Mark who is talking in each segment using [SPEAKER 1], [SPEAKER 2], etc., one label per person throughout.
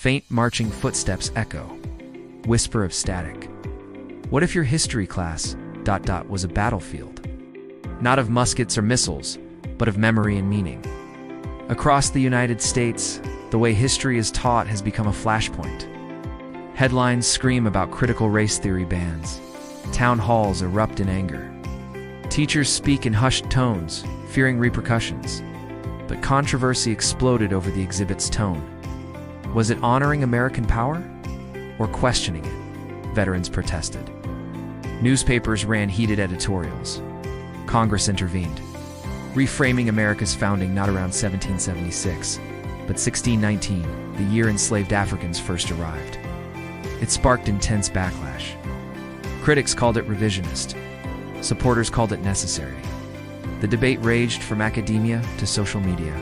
[SPEAKER 1] Faint marching footsteps echo. Whisper of static. What if your history class ... was a battlefield? Not of muskets or missiles, but of memory and meaning. Across the United States, the way history is taught has become a flashpoint. Headlines scream about critical race theory bans. Town halls erupt in anger. Teachers speak in hushed tones, fearing repercussions. But controversy exploded over the exhibit's tone. Was it honoring American power? Or questioning it? Veterans protested. Newspapers ran heated editorials. Congress intervened, reframing America's founding not around 1776, but 1619, the year enslaved Africans first arrived. It sparked intense backlash. Critics called it revisionist. Supporters called it necessary. The debate raged from academia to social media.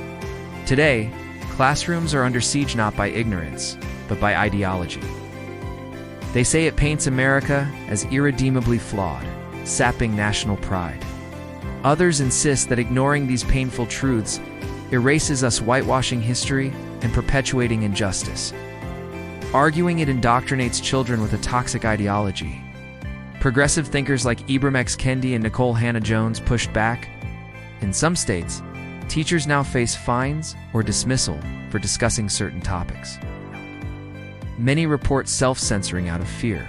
[SPEAKER 1] Today, classrooms are under siege not by ignorance, but by ideology. They say it paints America as irredeemably flawed, sapping national pride. Others insist that ignoring these painful truths erases us, whitewashing history and perpetuating injustice. Arguing it indoctrinates children with a toxic ideology. Progressive thinkers like Ibram X. Kendi and Nicole Hannah-Jones pushed back. In some states, teachers now face fines or dismissal for discussing certain topics. Many report self-censoring out of fear,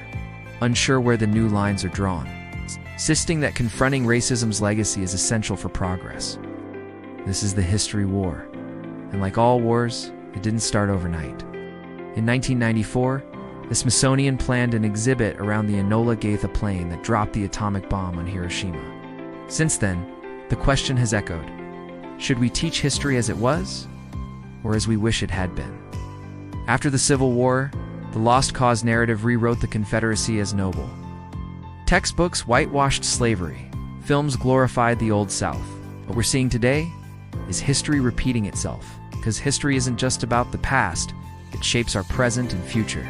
[SPEAKER 1] unsure where the new lines are drawn, insisting that confronting racism's legacy is essential for progress. This is the history war, and like all wars, it didn't start overnight. In 1994, the Smithsonian planned an exhibit around the Enola Gay plane that dropped the atomic bomb on Hiroshima. Since then, the question has echoed: should we teach history as it was, or as we wish it had been? After the Civil War, the Lost Cause narrative rewrote the Confederacy as noble. Textbooks whitewashed slavery, films glorified the Old South. What we're seeing today is history repeating itself, because history isn't just about the past, it shapes our present and future.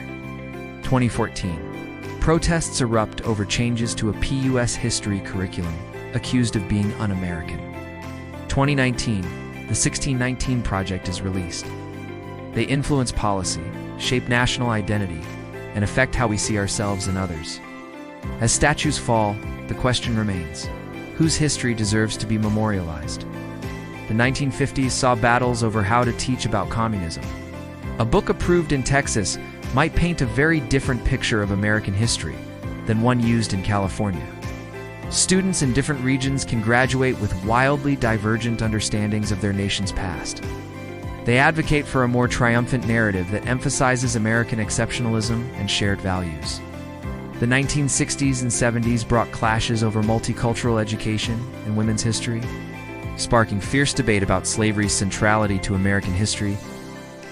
[SPEAKER 1] 2014. Protests erupt over changes to a PUS history curriculum, accused of being un-American. 2019. The 1619 Project is released. They influence policy, shape national identity, and affect how we see ourselves and others. As statues fall, the question remains: whose history deserves to be memorialized? The 1950s saw battles over how to teach about communism. A book approved in Texas might paint a very different picture of American history than one used in California. Students in different regions can graduate with wildly divergent understandings of their nation's past. They advocate for a more triumphant narrative that emphasizes American exceptionalism and shared values. The 1960s and 70s brought clashes over multicultural education and women's history, sparking fierce debate about slavery's centrality to American history.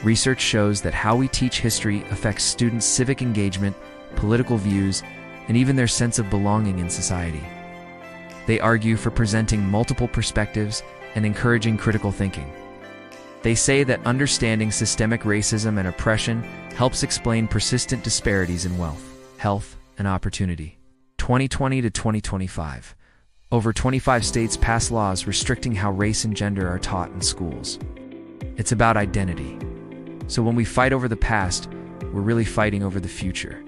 [SPEAKER 1] Research shows that how we teach history affects students' civic engagement, political views, and even their sense of belonging in society. They argue for presenting multiple perspectives and encouraging critical thinking. They say that understanding systemic racism and oppression helps explain persistent disparities in wealth, health, and opportunity. 2020 to 2025. Over 25 states passed laws restricting how race and gender are taught in schools. It's about identity. So when we fight over the past, we're really fighting over the future.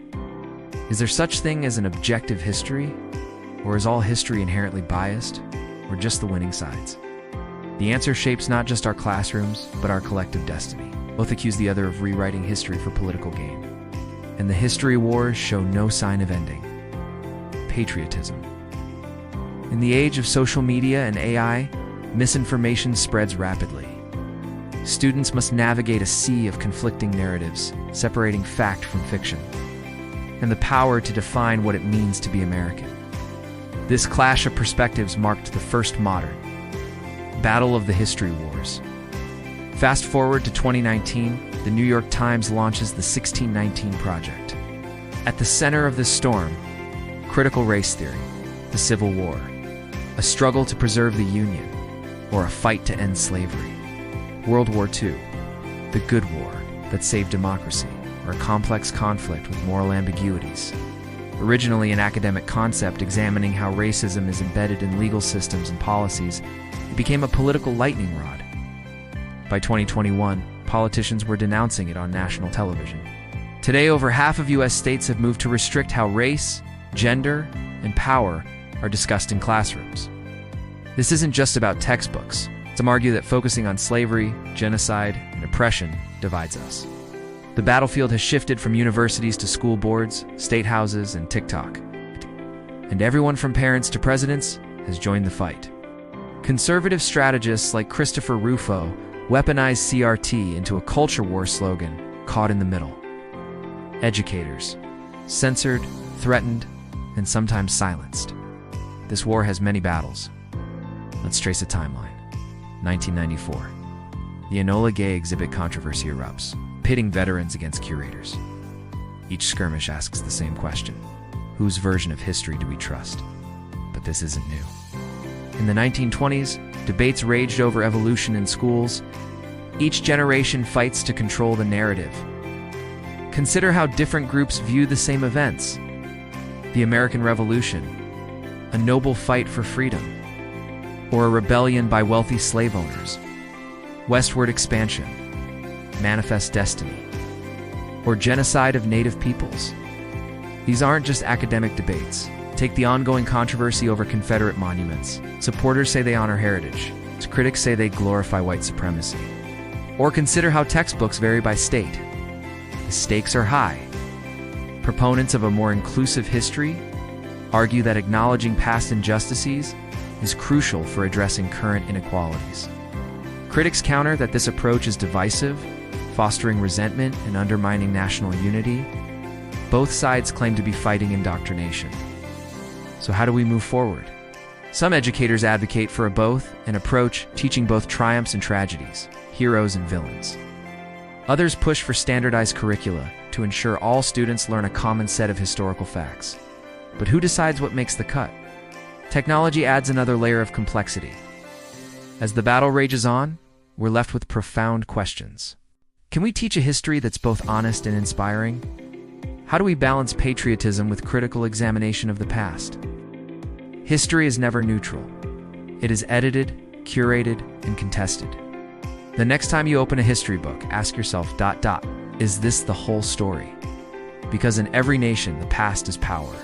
[SPEAKER 1] Is there such thing as an objective history? Or is all history inherently biased? Or just the winning sides? The answer shapes not just our classrooms, but our collective destiny. Both accuse the other of rewriting history for political gain. And the history wars show no sign of ending. Patriotism. In the age of social media and AI, misinformation spreads rapidly. Students must navigate a sea of conflicting narratives, separating fact from fiction, and the power to define what it means to be American. This clash of perspectives marked the first modern battle of the history wars. Fast forward to 2019, the New York Times launches the 1619 Project. At the center of this storm, critical race theory, the Civil War, a struggle to preserve the Union, or a fight to end slavery. World War II, the good war that saved democracy, or a complex conflict with moral ambiguities. Originally an academic concept examining how racism is embedded in legal systems and policies, it became a political lightning rod. By 2021, politicians were denouncing it on national television. Today, over half of U.S. states have moved to restrict how race, gender, and power are discussed in classrooms. This isn't just about textbooks. Some argue that focusing on slavery, genocide, and oppression divides us. The battlefield has shifted from universities to school boards, state houses, and TikTok. And everyone from parents to presidents has joined the fight. Conservative strategists like Christopher Rufo weaponize CRT into a culture war slogan, caught in the middle. Educators, censored, threatened, and sometimes silenced. This war has many battles. Let's trace a timeline. 1994. The Enola Gay exhibit controversy erupts, pitting veterans against curators. Each skirmish asks the same question: whose version of history do we trust? But this isn't new. In the 1920s, debates raged over evolution in schools. Each generation fights to control the narrative. Consider how different groups view the same events. The American Revolution, a noble fight for freedom, or a rebellion by wealthy slave owners. Westward expansion, manifest destiny, or genocide of native peoples. These aren't just academic debates. Take the ongoing controversy over Confederate monuments. Supporters say they honor heritage. Critics say they glorify white supremacy. Or consider how textbooks vary by state. The stakes are high. Proponents of a more inclusive history argue that acknowledging past injustices is crucial for addressing current inequalities. Critics counter that this approach is divisive, fostering resentment and undermining national unity. Both sides claim to be fighting indoctrination. So how do we move forward? Some educators advocate for a both an approach teaching both triumphs and tragedies, heroes and villains. Others push for standardized curricula to ensure all students learn a common set of historical facts. But who decides what makes the cut? Technology adds another layer of complexity. As the battle rages on, we're left with profound questions. Can we teach a history that's both honest and inspiring? How do we balance patriotism with critical examination of the past? History is never neutral. It is edited, curated, and contested. The next time you open a history book, ask yourself, is this the whole story? Because in every nation, the past is power.